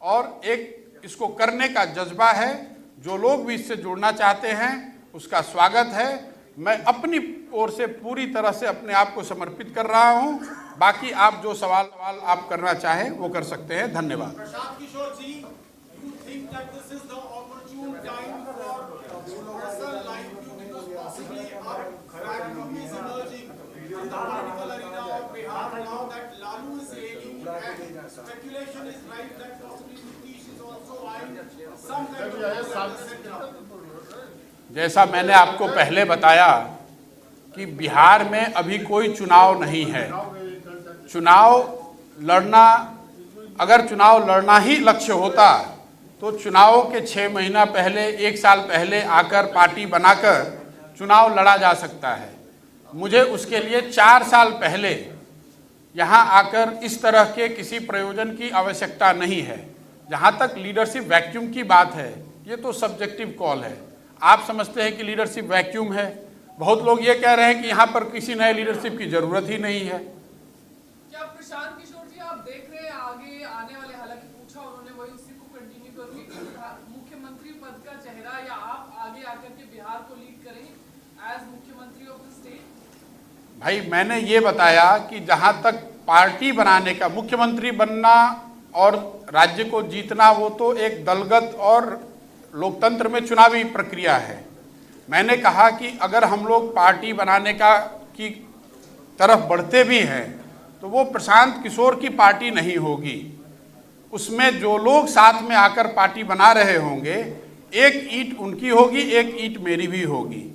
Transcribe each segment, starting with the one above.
और एक इसको करने का जज्बा है। जो लोग भी इससे जुड़ना चाहते हैं उसका स्वागत है। मैं अपनी ओर से पूरी तरह से अपने आप को समर्पित कर रहा हूं। बाकी आप जो सवाल आप करना चाहें वो कर सकते हैं। धन्यवाद। प्रशांत किशोर जी, you think that this is the opportune time for universal live view because possibly our vacuum is emerging in the political arena of Bihar now that Lalu is ailing and speculation is rife that possibly Nitish is also eyeing some kind of center. जैसा मैंने आपको पहले बताया कि बिहार में अभी कोई चुनाव नहीं है। चुनाव लड़ना, अगर चुनाव लड़ना ही लक्ष्य होता तो चुनाव के 6 महीना पहले, 1 साल पहले आकर पार्टी बनाकर चुनाव लड़ा जा सकता है। मुझे उसके लिए 4 साल पहले यहाँ आकर इस तरह के किसी प्रयोजन की आवश्यकता नहीं है। जहाँ तक लीडरशिप वैक्यूम की बात है, ये तो सब्जेक्टिव कॉल है। आप समझते हैं कि लीडरशिप वैक्यूम है, बहुत लोग ये कह रहे हैं कि यहाँ पर किसी नए लीडरशिप की जरूरत ही नहीं है। क्या प्रशांत किशोर जी आप देख रहे हैं आगे आने वाले, हालांकि पूछा उन्होंने वही उसी को कंटिन्यू करके, मुख्यमंत्री पद का चेहरा या आप आगे आकर के बिहार को लीड करें एज मुख्यमंत्री ऑफ द स्टेट? भाई मैंने ये बताया कि जहाँ तक पार्टी बनाने का, मुख्यमंत्री बनना और राज्य को जीतना वो तो एक दलगत और लोकतंत्र में चुनावी प्रक्रिया है। मैंने कहा कि अगर हम लोग पार्टी बनाने की तरफ बढ़ते भी हैं तो वो प्रशांत किशोर की पार्टी नहीं होगी। उसमें जो लोग साथ में आकर पार्टी बना रहे होंगे, एक ईंट उनकी होगी, एक ईंट मेरी भी होगी।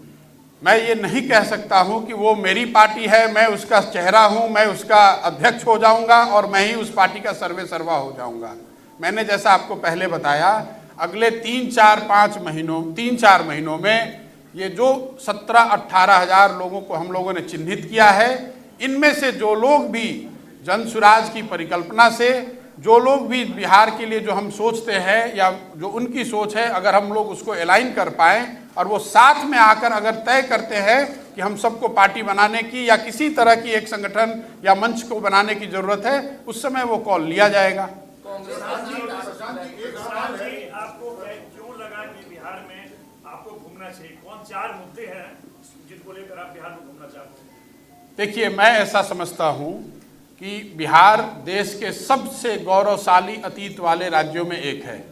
मैं ये नहीं कह सकता हूँ कि वो मेरी पार्टी है, मैं उसका चेहरा हूँ, मैं उसका अध्यक्ष हो जाऊँगा और मैं ही उस पार्टी का सर्वे सर्वा हो जाऊँगा। मैंने जैसा आपको पहले बताया, अगले 3-4 महीनों में ये जो 17-18 हज़ार लोगों को हम लोगों ने चिन्हित किया है, इनमें से जो लोग भी जन सुराज की परिकल्पना से, जो लोग भी बिहार के लिए जो हम सोचते हैं या जो उनकी सोच है, अगर हम लोग उसको अलाइन कर पाएँ और वो साथ में आकर अगर तय करते हैं कि हम सबको पार्टी बनाने की या किसी तरह की एक संगठन या मंच को बनाने की ज़रूरत है, उस समय वो कॉल लिया जाएगा। आपको क्यों लगा कि बिहार में आपको घूमना चाहिए? कौन 4 मुद्दे हैं जिनको लेकर आप बिहार में घूमना चाहते हैं? देखिए, मैं ऐसा समझता हूँ कि बिहार देश के सबसे गौरवशाली अतीत वाले राज्यों में एक है।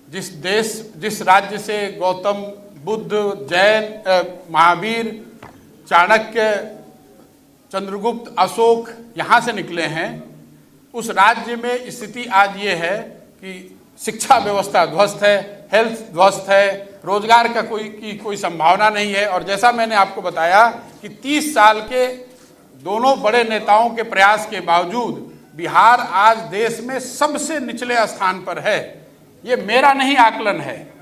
जिस राज्य से गौतम बुद्ध, जैन, महावीर, चाणक्य, चंद्रगुप्त, अशोक यहाँ से निकले हैं, उस राज्य में स्थिति आज ये है कि शिक्षा व्यवस्था ध्वस्त है, हेल्थ ध्वस्त है, रोजगार का कोई संभावना नहीं है। और जैसा मैंने आपको बताया कि 30 साल के दोनों बड़े नेताओं के प्रयास के बावजूद बिहार आज देश में सबसे निचले स्थान पर है। ये मेरा नहीं आकलन है,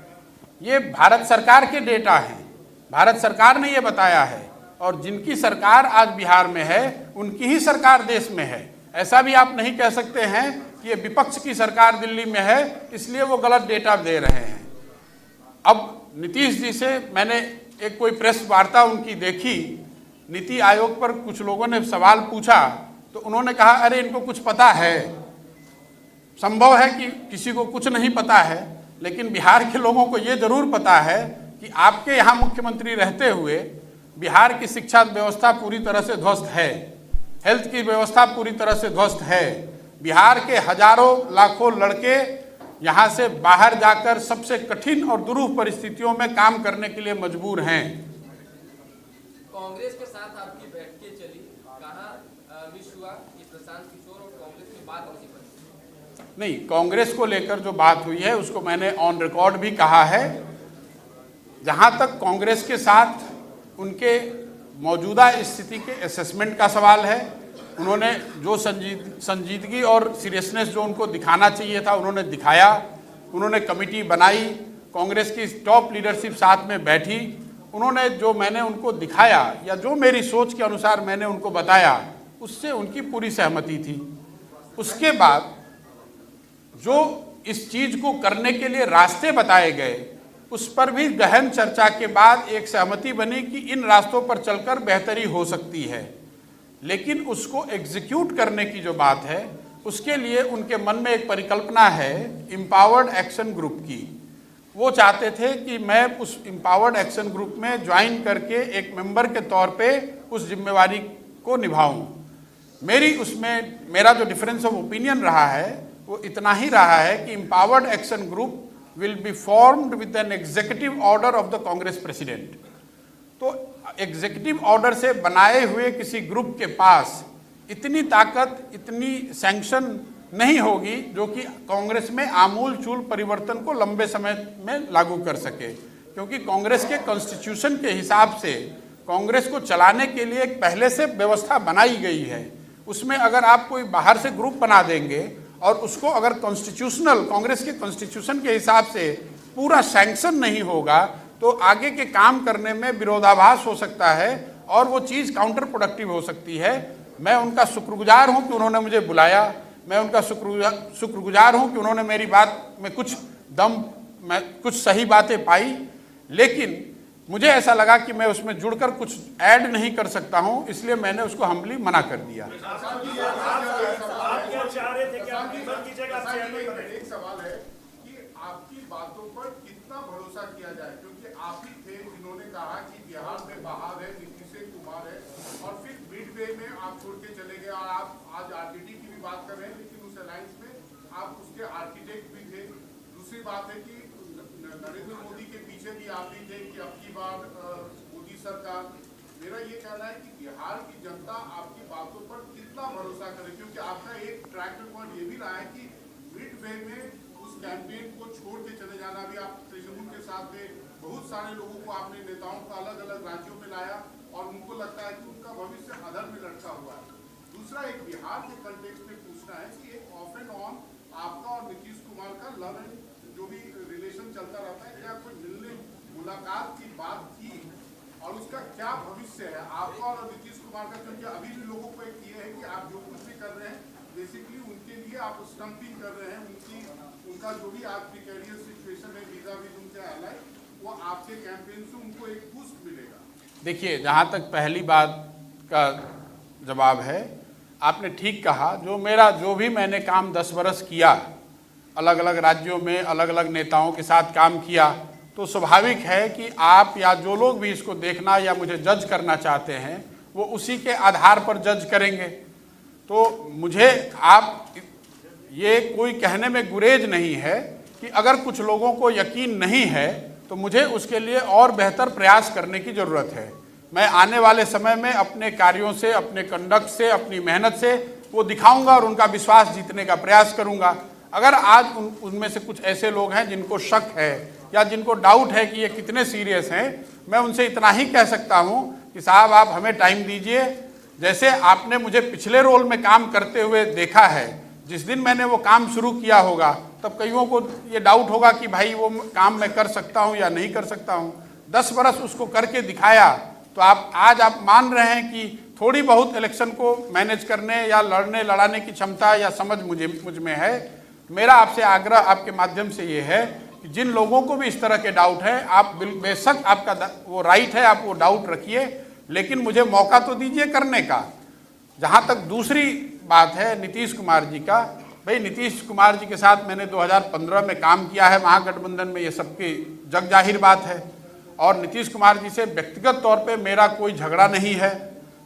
ये भारत सरकार के डेटा हैं। भारत सरकार ने ये बताया है और जिनकी सरकार आज बिहार में है उनकी ही सरकार देश में है। ऐसा भी आप नहीं कह सकते हैं कि ये विपक्ष की सरकार दिल्ली में है इसलिए वो गलत डेटा दे रहे हैं। अब नीतीश जी से मैंने एक कोई प्रेस वार्ता उनकी देखी, नीति आयोग पर कुछ लोगों ने सवाल पूछा तो उन्होंने कहा अरे इनको कुछ पता है। संभव है कि किसी को कुछ नहीं पता है, लेकिन बिहार के लोगों को ये जरूर पता है कि आपके यहाँ मुख्यमंत्री रहते हुए बिहार की शिक्षा व्यवस्था पूरी तरह से ध्वस्त है, हेल्थ की व्यवस्था पूरी तरह से ध्वस्त है। बिहार के हजारों लाखों लड़के यहाँ से बाहर जाकर सबसे कठिन और दुरूह परिस्थितियों में काम करने के लिए मजबूर हैं। कांग्रेस के साथ आपकी बैठकें चली, कहाँ विश हुआ कि प्रशांत किशोर और कांग्रेस में बात नहीं बनी? नहीं, कांग्रेस को लेकर जो बात हुई है उसको मैंने ऑन रिकॉर्ड भी कहा है। जहाँ तक कांग्रेस के साथ उनके मौजूदा स्थिति के असेसमेंट का सवाल है, उन्होंने जो संजीदगी और सीरियसनेस जो उनको दिखाना चाहिए था उन्होंने दिखाया। उन्होंने कमेटी बनाई, कांग्रेस की टॉप लीडरशिप साथ में बैठी, उन्होंने जो मैंने उनको दिखाया या जो मेरी सोच के अनुसार मैंने उनको बताया उससे उनकी पूरी सहमति थी। उसके बाद जो इस चीज़ को करने के लिए रास्ते बताए गए उस पर भी गहन चर्चा के बाद एक सहमति बनी कि इन रास्तों पर चलकर बेहतरी हो सकती है। लेकिन उसको एग्जीक्यूट करने की जो बात है उसके लिए उनके मन में एक परिकल्पना है एम्पावर्ड एक्शन ग्रुप की। वो चाहते थे कि मैं उस एम्पावर्ड एक्शन ग्रुप में ज्वाइन करके एक मेंबर के तौर पे उस जिम्मेवारी को निभाऊं। मेरा जो डिफरेंस ऑफ ओपिनियन रहा है वो इतना ही रहा है कि empowered action group will be formed with an executive order of the Congress president. तो एग्जीक्यूटिव ऑर्डर से बनाए हुए किसी ग्रुप के पास इतनी ताकत, इतनी सैंक्शन नहीं होगी जो कि कांग्रेस में आमूल चूल परिवर्तन को लंबे समय में लागू कर सके, क्योंकि कांग्रेस के कॉन्स्टिट्यूशन के हिसाब से कांग्रेस को चलाने के लिए एक पहले से व्यवस्था बनाई गई है। उसमें अगर आप कोई बाहर से ग्रुप बना देंगे और उसको अगर कॉन्स्टिट्यूशनल, कांग्रेस के कॉन्स्टिट्यूशन के हिसाब से पूरा सैंक्शन नहीं होगा तो आगे के काम करने में विरोधाभास हो सकता है और वो चीज़ काउंटर प्रोडक्टिव हो सकती है। मैं उनका शुक्रगुजार हूं कि उन्होंने मुझे बुलाया, मैं उनका शुक्रगुजार हूं कि उन्होंने मेरी बात में कुछ सही बातें पाई, लेकिन मुझे ऐसा लगा कि मैं उसमें जुड़कर कुछ ऐड नहीं कर सकता हूं, इसलिए मैंने उसको हम्बली मना कर दिया। एक सवाल है कि आपकी बातों पर कितना भरोसा किया जाए, क्योंकि आप ही थे जिन्होंने कहा कि बिहार में बहार है, नीतीश कुमार है, और फिर मिडवे में आप छोड़ के चले गए। और आप आज आरजेडी की भी बात कर रहे हैं, लेकिन उस अलायंस में आप उसके आर्किटेक्ट भी थे। दूसरी बात है कि नरेंद्र मोदी के पीछे भी आप ही थे कि अब की बार मोदी सरकार। मेरा ये कहना है कि बिहार की जनता आपकी बातों पर कितना भरोसा करे, क्योंकि आपका एक ट्रैक रिकॉर्ड ये भी रहा है कि मिडवे में उस कैंपेन को छोड़ के चले जाना। भी आप तृणमूल के साथ थे, बहुत सारे लोगों को आपने, नेताओं को अलग अलग राज्यों में लाया और उनको लगता है कि उनका भविष्य अधर में लटका हुआ है। दूसरा, एक बिहार के कंटेक्स्ट में पूछना है कि एक ऑफ एंड ऑन आपका और नीतीश कुमार का लव एंड जो भी रिलेशन चलता रहता है, क्या कोई मिलने मुलाकात की बात थी और उसका क्या भविष्य है आपका और नीतीश कुमार का? क्योंकि अभी भी लोगों को एक ये है कि आप जो कुछ भी कर रहे हैं बेसिकली उनके लिए आप स्टम्पिंग कर रहे हैं, उनका जो भी आज प्रिकेरियस सिचुएशन है वीजा भी उनके अलाय, वो आपके कैंपेन से उनको एक बूस्ट मिलेगा। देखिए, जहाँ तक पहली बात का जवाब है, आपने ठीक कहा। जो भी मैंने काम 10 बरस किया, अलग अलग राज्यों में अलग अलग नेताओं के साथ काम किया, तो स्वाभाविक है कि आप या जो लोग भी इसको देखना या मुझे जज करना चाहते हैं वो उसी के आधार पर जज करेंगे। तो मुझे आप ये कोई कहने में गुरेज नहीं है कि अगर कुछ लोगों को यकीन नहीं है तो मुझे उसके लिए और बेहतर प्रयास करने की ज़रूरत है। मैं आने वाले समय में अपने कार्यों से, अपने कंडक्ट से, अपनी मेहनत से वो दिखाऊंगा और उनका विश्वास जीतने का प्रयास करूंगा। अगर आज उनमें से कुछ ऐसे लोग हैं जिनको शक है या जिनको डाउट है कि ये कितने सीरियस हैं, मैं उनसे इतना ही कह सकता हूं कि साहब आप हमें टाइम दीजिए। जैसे आपने मुझे पिछले रोल में काम करते हुए देखा है, जिस दिन मैंने वो काम शुरू किया होगा तब कईयों को ये डाउट होगा कि भाई वो काम मैं कर सकता हूँ या नहीं कर सकता हूँ। 10 बरस उसको करके दिखाया, तो आज आप मान रहे हैं कि थोड़ी बहुत इलेक्शन को मैनेज करने या लड़ाने की क्षमता या समझ मुझ में है। मेरा आपसे आग्रह आपके माध्यम से ये है कि जिन लोगों को भी इस तरह के डाउट है, आप बेशक आपका वो राइट है, आप वो डाउट रखिए, लेकिन मुझे मौका तो दीजिए करने का। जहाँ तक दूसरी बात है नीतीश कुमार जी का, भाई नीतीश कुमार जी के साथ मैंने 2015 में काम किया है महागठबंधन में, ये सबकी जग जाहिर बात है। और नीतीश कुमार जी से व्यक्तिगत तौर पे मेरा कोई झगड़ा नहीं है।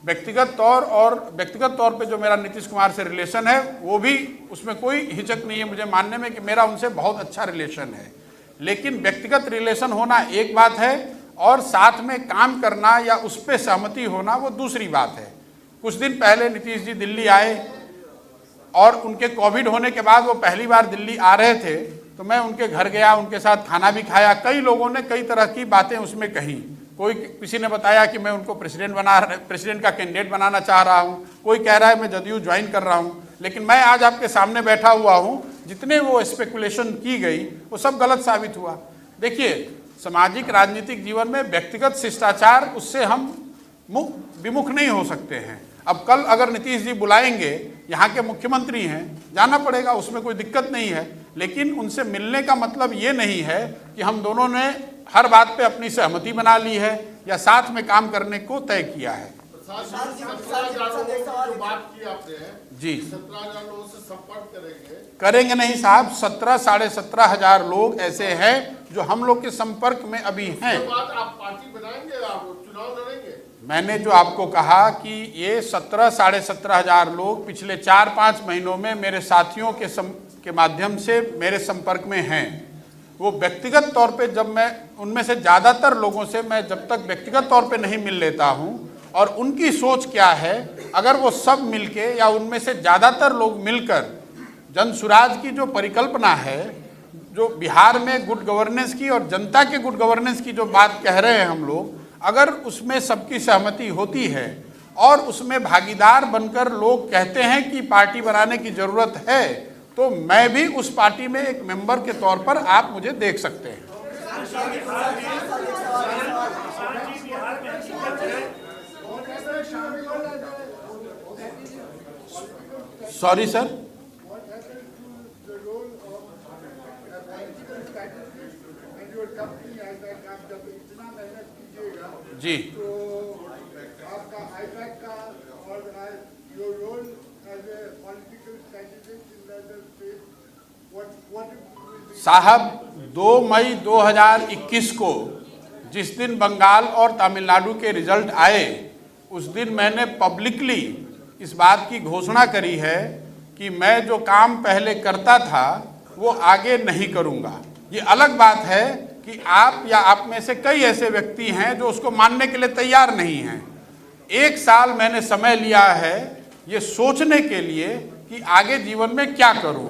व्यक्तिगत तौर पे जो मेरा नीतीश कुमार से रिलेशन है वो भी, उसमें कोई हिचक नहीं है मुझे मानने में कि मेरा उनसे बहुत अच्छा रिलेशन है। लेकिन व्यक्तिगत रिलेशन होना एक बात है और साथ में काम करना या उस पर सहमति होना वो दूसरी बात है। कुछ दिन पहले नीतीश जी दिल्ली आए और उनके कोविड होने के बाद वो पहली बार दिल्ली आ रहे थे, तो मैं उनके घर गया, उनके साथ खाना भी खाया। कई लोगों ने कई तरह की बातें उसमें कही। किसी ने बताया कि मैं उनको प्रेसिडेंट का कैंडिडेट बनाना चाह रहा हूँ, कोई कह रहा है मैं जदयू ज्वाइन कर रहा हूँ। लेकिन मैं आज आपके सामने बैठा हुआ हूँ, जितने वो स्पेकुलेशन की गई वो सब गलत साबित हुआ। देखिए, सामाजिक राजनीतिक जीवन में व्यक्तिगत शिष्टाचार, उससे हम विमुख नहीं हो सकते हैं। अब कल अगर नीतीश जी बुलाएंगे, यहाँ के मुख्यमंत्री हैं, जाना पड़ेगा, उसमें कोई दिक्कत नहीं है। लेकिन उनसे मिलने का मतलब ये नहीं है कि हम दोनों ने हर बात पे अपनी सहमति बना ली है या साथ में काम करने को तय किया है। जो बात की आपने जी 17,000 लोगों से संपर्क करेंगे नहीं साहब, 17 साढ़े 17 हजार लोग ऐसे हैं जो हम लोग के संपर्क में अभी हैं। बाद आप पार्टी बनाएंगे, आप चुनाव लड़ेंगे? मैंने जो आपको कहा कि ये 17 साढ़े 17 हजार लोग पिछले 4-5 महीनों में मेरे साथियों के माध्यम से मेरे संपर्क में हैं। वो व्यक्तिगत तौर पे जब मैं उनमें से ज़्यादातर लोगों से मैं जब तक व्यक्तिगत तौर पे नहीं मिल लेता हूँ और उनकी सोच क्या है, अगर वो सब मिलके या उनमें से ज़्यादातर लोग मिलकर जन सुराज की जो परिकल्पना है, जो बिहार में गुड गवर्नेंस की और जनता के गुड गवर्नेंस की जो बात कह रहे हैं हम लोग, अगर उसमें सबकी सहमति होती है और उसमें भागीदार बनकर लोग कहते हैं कि पार्टी बनाने की ज़रूरत है, तो मैं भी उस पार्टी में एक मेंबर के तौर पर आप मुझे देख सकते हैं। सॉरी सर, जी आपका आईपैक का और your role as a political candidate in the state, what साहब 2 मई 2021 को जिस दिन बंगाल और तमिलनाडु के रिजल्ट आए, उस दिन मैंने पब्लिकली इस बात की घोषणा करी है कि मैं जो काम पहले करता था वो आगे नहीं करूंगा। ये अलग बात है कि आप या आप में से कई ऐसे व्यक्ति हैं जो उसको मानने के लिए तैयार नहीं हैं। 1 साल मैंने समय लिया है ये सोचने के लिए कि आगे जीवन में क्या करूं।